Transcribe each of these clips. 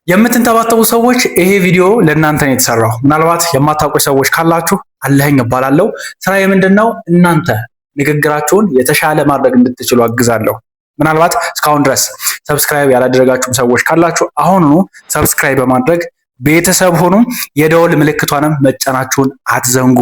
የምትንተባተቡ ሰዎች ይሄ ቪዲዮ ለእናንተ ነው የተሰራው። ምናልባት የማታውቁ ሰዎች ካላችሁ አለኸኝ እባላለሁ። ስራዬ ምንድነው? እናንተ ንግግራችሁን የተሻለ ማድረግ እንድትችሉ አግዛለሁ። ምናልባት እስካሁን ድረስ ሰብስክራይብ ያላደረጋችሁም ሰዎች ካላችሁ አሁኑኑ ሰብስክራይብ በማድረግ ቤተሰብ ሆኑ። የደወል ምልክቷንም መጫናችሁን አትዘንጉ።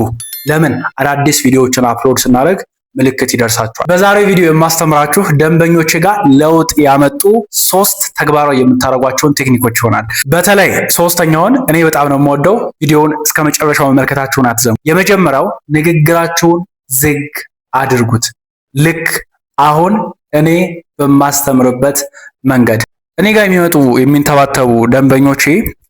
ለምን አዳዲስ ቪዲዮዎችን አፕሎድ ስናደርግ ምልክት ይደርሳችኋል። በዛሬው ቪዲዮ የማስተምራችሁ ደንበኞች ጋር ለውጥ ያመጡ 3 ተግባራዊ የምታደርጓቸውን ቴክኒኮች ይሆናል። በተለይ ሶስተኛውን እኔ በጣም ነው የምወደው። ቪዲዮውን እስከ መጨረሻው መመልከታችሁን አትዘንጉ። የመጀመሪያው ንግግራችሁን ዝግ አድርጉት። ልክ አሁን እኔ በማስተምርበት መንገድ እኔ ጋር የሚመጡ የሚንተባተቡ ደንበኞቼ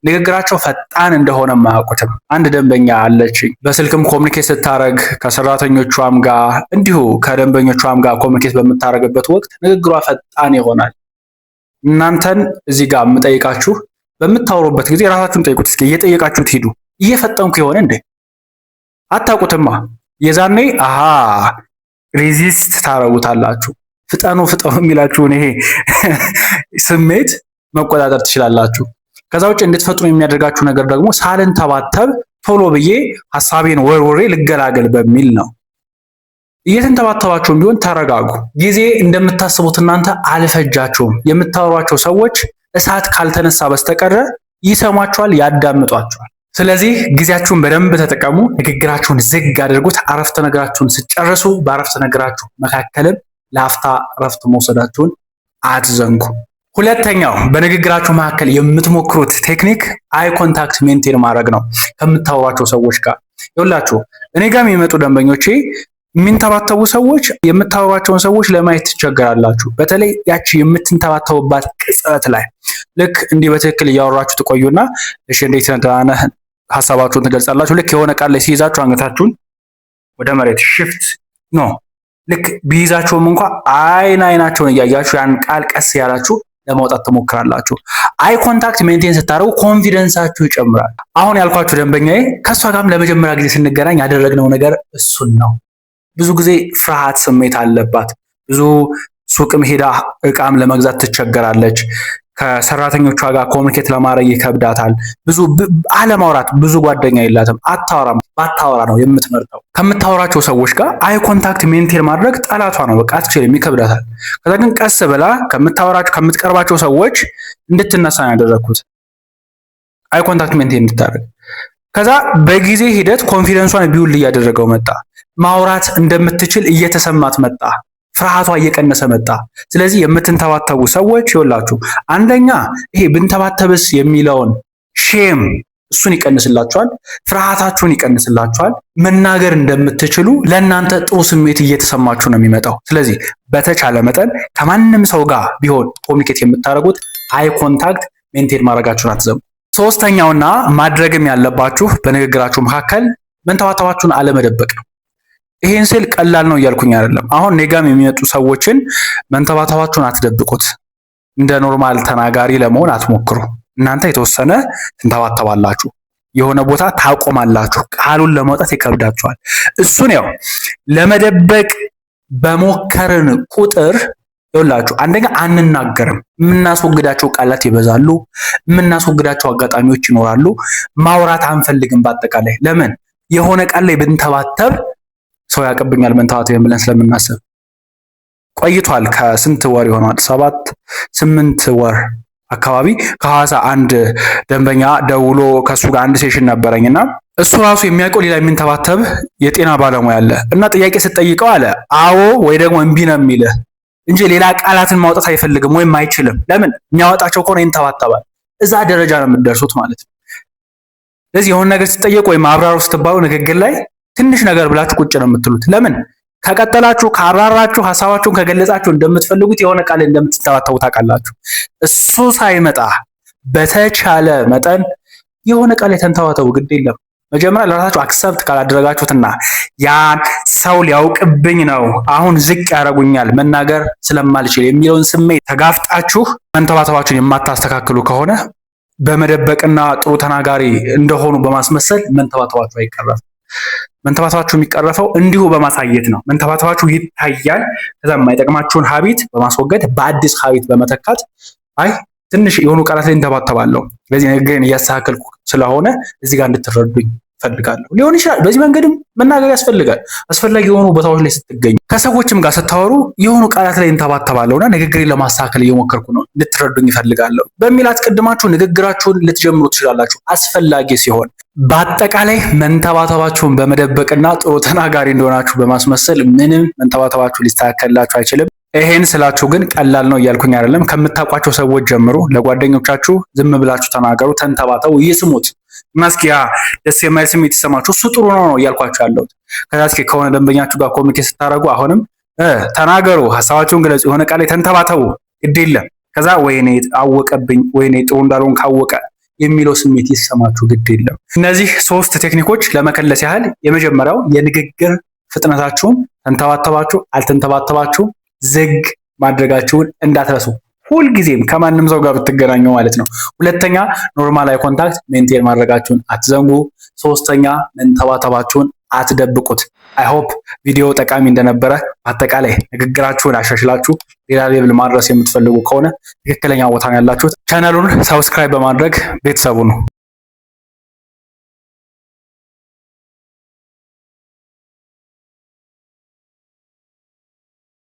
ንግግራቸው ፈጣን እንደሆነ ማያውቁትም። አንድ ደንበኛ አለችኝ። በስልክም ኮሚኒኬት ስታረግ ከሰራተኞቿም ጋር እንዲሁ ከደንበኞቿም ጋር ኮሚኒኬት በምታረግበት ወቅት ንግግሯ ፈጣን ይሆናል። እናንተን እዚህ ጋር የምጠይቃችሁ በምታወሩበት ጊዜ ራሳችሁን ጠይቁት። እስኪ እየጠየቃችሁት ሂዱ። እየፈጠንኩ ይሆን እንዴ? አታውቁትማ። የዛኔ ሬዚስት ታረጉታላችሁ። ፍጠኑ የሚላችሁን ይሄ ስሜት መቆጣጠር ትችላላችሁ። ከዛ ውጭ እንድትፈጥኑ የሚያደርጋችሁ ነገር ደግሞ ሳልንተባተብ ቶሎ ብዬ ሐሳቤን ወርውሬ ልገላገል በሚል ነው። እየተንተባተባችሁም ቢሆን ተረጋጉ። ጊዜ እንደምታስቡት እናንተ አልፈጃችሁም። የምታወሯቸው ሰዎች እሳት ካልተነሳ በስተቀር ይሰሟችኋል፣ ያዳምጧችኋል። ስለዚህ ጊዜያችሁን በደንብ ተጠቀሙ። ንግግራችሁን ዝግ አድርጉት። አረፍተ ነገራችሁን ስጨርሱ በአረፍተ ነገራችሁ መካከልም ለአፍታ እረፍት መውሰዳችሁን አትዘንጉ። ሁለተኛው በንግግራችሁ መካከል የምትሞክሩት ቴክኒክ አይ ኮንታክት ሜንቴን ማድረግ ነው ከምታወሯቸው ሰዎች ጋር። ይኸውላችሁ እኔ ጋር የሚመጡ ደንበኞቼ የሚንተባተቡ ሰዎች የምታወሯቸውን ሰዎች ለማየት ትቸገራላችሁ። በተለይ ያቺ የምትንተባተቡባት ቅጽበት ላይ ልክ እንዲህ በትክክል እያወራችሁ ትቆዩና እሺ እንዴት ነህ ሐሳባችሁን ትገልጻላችሁ። ልክ የሆነ ቃል ላይ ሲይዛችሁ አንገታችሁን ወደ መሬት ሽፍት ነው። ልክ ቢይዛችሁም እንኳን አይናቸውን እያያችሁ ያን ቃል ቀስ ያላችሁ ለማውጣት ትሞክራላችሁ። አይ ኮንታክት ሜንቴን ስታደርጉ ኮንፊደንሳችሁ ይጨምራል። አሁን ያልኳችሁ ደንበኛዬ ከሷ ጋርም ለመጀመሪያ ጊዜ ስንገናኝ ያደረግነው ነገር እሱን ነው። ብዙ ጊዜ ፍርሃት ስሜት አለባት። ብዙ ሱቅም ሄዳ እቃም ለመግዛት ትቸገራለች። ከሰራተኞቿ ጋር ኮሚኒኬት ለማድረግ ይከብዳታል። ብዙ አለማውራት፣ ብዙ ጓደኛ የላትም። አታወራም። ባታወራ ነው የምትመርጠው። ከምታወራቸው ሰዎች ጋር አይ ኮንታክት ሜንቴን ማድረግ ጠላቷ ነው። በቃ አትችልም፣ ይከብዳታል። ከዛ ግን ቀስ ብላ ከምትቀርባቸው ሰዎች እንድትነሳ ነው ያደረኩት፣ አይ ኮንታክት ሜንቴን እንድታደርግ። ከዛ በጊዜ ሂደት ኮንፊደንሷን ቢውል እያደረገው መጣ። ማውራት እንደምትችል እየተሰማት መጣ። ፍርሃቷ እየቀነሰ መጣ። ስለዚህ የምትንተባተቡ ሰዎች ይኸውላችሁ አንደኛ ይሄ ብንተባተብስ የሚለውን ሼም እሱን ይቀንስላችኋል። ፍርሃታችሁን ይቀንስላችኋል። መናገር እንደምትችሉ ለእናንተ ጥሩ ስሜት እየተሰማችሁ ነው የሚመጣው። ስለዚህ በተቻለ መጠን ከማንም ሰው ጋር ቢሆን ኮሚኒኬት የምታደርጉት አይ ኮንታክት ሜንቴን ማድረጋችሁን አትዘንጉ። ሶስተኛውና ማድረግም ያለባችሁ በንግግራችሁ መካከል መንተባተባችሁን አለመደበቅ ነው። ይሄን ስል ቀላል ነው እያልኩኝ አይደለም። አሁን ኔጋም የሚመጡ ሰዎችን መንተባተባችሁን አትደብቁት። እንደ ኖርማል ተናጋሪ ለመሆን አትሞክሩ። እናንተ የተወሰነ ትንተባተባላችሁ፣ የሆነ ቦታ ታቆማላችሁ፣ ቃሉን ለማውጣት ይከብዳችኋል። እሱን ያው ለመደበቅ በሞከርን ቁጥር ይኸውላችሁ አንደኛ አንናገርም። የምናስወግዳቸው ቃላት ይበዛሉ፣ የምናስወግዳቸው አጋጣሚዎች ይኖራሉ። ማውራት አንፈልግም። በአጠቃላይ ለምን የሆነ ቃል ላይ ብንተባተብ ሰው ያቀብኛል መንተባተብ ብለን ስለምናስብ ቆይቷል። ከስንት ወር ይሆናል? 7-8 ወር አካባቢ ከሐዋሳ አንድ ደንበኛ ደውሎ ከሱ ጋር አንድ ሴሽን ነበረኝና እሱ ራሱ የሚያውቀው ሌላ የሚንተባተብ የጤና ባለሙያ አለ እና ጥያቄ ስትጠይቀው አለ አዎ ወይ ደግሞ እምቢ ነው የሚልህ እንጂ ሌላ ቃላትን ማውጣት አይፈልግም ወይም አይችልም። ለምን የሚያወጣቸው ከሆነ ይንተባተባል። እዛ ደረጃ ነው የምትደርሱት ማለት ነው። ስለዚህ የሆነ ነገር ስትጠየቁ ወይም አብራሩ ስትባሉ ንግግር ላይ ትንሽ ነገር ብላችሁ ቁጭ ነው የምትሉት። ለምን ከቀጠላችሁ ከአብራራችሁ ሐሳባችሁን ከገለጻችሁ እንደምትፈልጉት የሆነ ቃል እንደምትተባተቡ ታውቃላችሁ። እሱ ሳይመጣ በተቻለ መጠን የሆነ ቃል የተንተባተቡ ግድ የለም። መጀመሪያ ለራሳችሁ አክሰፕት ካላደረጋችሁትና ያን ሰው ሊያውቅብኝ ነው አሁን ዝቅ ያደርጉኛል መናገር ስለማልችል የሚለውን ስሜት ተጋፍጣችሁ መንተባተባችሁን የማታስተካክሉ ከሆነ በመደበቅና ጥሩ ተናጋሪ እንደሆኑ በማስመሰል መንተባተባችሁ አይቀረፍም። መንተባተባችሁ የሚቀረፈው እንዲሁ በማሳየት ነው። መንተባተባችሁ ይታያል። ከዛ የማይጠቅማችሁን ሀቢት በማስወገድ በአዲስ ሀቢት በመተካት አይ ትንሽ የሆኑ ቃላት ላይ እንተባተባለሁ። ስለዚህ ንግግሬን እያስተካከልኩ ስለሆነ እዚህ ጋር እንድትረዱኝ ፈልጋለሁ። ሊሆን ይችላል በዚህ መንገድም መናገር ያስፈልጋል። አስፈላጊ የሆኑ ቦታዎች ላይ ስትገኙ፣ ከሰዎችም ጋር ስታወሩ የሆኑ ቃላት ላይ እንተባተባለሁና ንግግሬን ለማስተካከል እየሞከርኩ ነው፣ እንድትረዱኝ ይፈልጋለሁ በሚል አስቀድማችሁ ንግግራችሁን ልትጀምሩ ትችላላችሁ አስፈላጊ ሲሆን። በአጠቃላይ መንተባተባችሁን በመደበቅና ጥሩ ተናጋሪ እንደሆናችሁ በማስመሰል ምንም መንተባተባችሁ ሊስተካከልላችሁ አይችልም። ይሄን ስላችሁ ግን ቀላል ነው እያልኩኝ አይደለም። ከምታውቋቸው ሰዎች ጀምሮ ለጓደኞቻችሁ ዝም ብላችሁ ተናገሩ፣ ተንተባተቡ፣ ይስሙት እና እስኪ ያ ደስ የማይል ስሜት ይሰማችሁ፣ እሱ ጥሩ ነው እያልኳችሁ ያለሁት። ከዛ እስኪ ከሆነ ደንበኛችሁ ጋር ኮሚኒኬት ስታደርጉ አሁንም ተናገሩ፣ ሀሳባችሁን ግለጹ፣ የሆነ ቃል ላይ ተንተባተቡ፣ ግድ የለም። ከዛ ወይኔ አወቀብኝ፣ ወይኔ ጥሩ እንዳልሆን ካወቀ የሚለው ስሜት ይሰማችሁ፣ ግድ የለም። እነዚህ 3 ቴክኒኮች ለመከለስ ያህል የመጀመሪያው የንግግር ፍጥነታችሁን ተንተባተባችሁ አልተንተባተባችሁ ዝግ ማድረጋችሁን እንዳትረሱ፣ ሁልጊዜም ከማንም ሰው ጋር ብትገናኙ ማለት ነው። ሁለተኛ ኖርማል አይ ኮንታክት ሜንቴን ማድረጋችሁን አትዘንጉ። ሶስተኛ መንተባተባችሁን አትደብቁት። አይ ሆፕ ቪዲዮ ጠቃሚ እንደነበረ፣ በአጠቃላይ ንግግራችሁን አሻሽላችሁ ሌላ ሌቭል ማድረስ የምትፈልጉ ከሆነ ትክክለኛ ቦታ ነው ያላችሁት። ቻናሉን ሰብስክራይብ በማድረግ ቤተሰቡ ነው።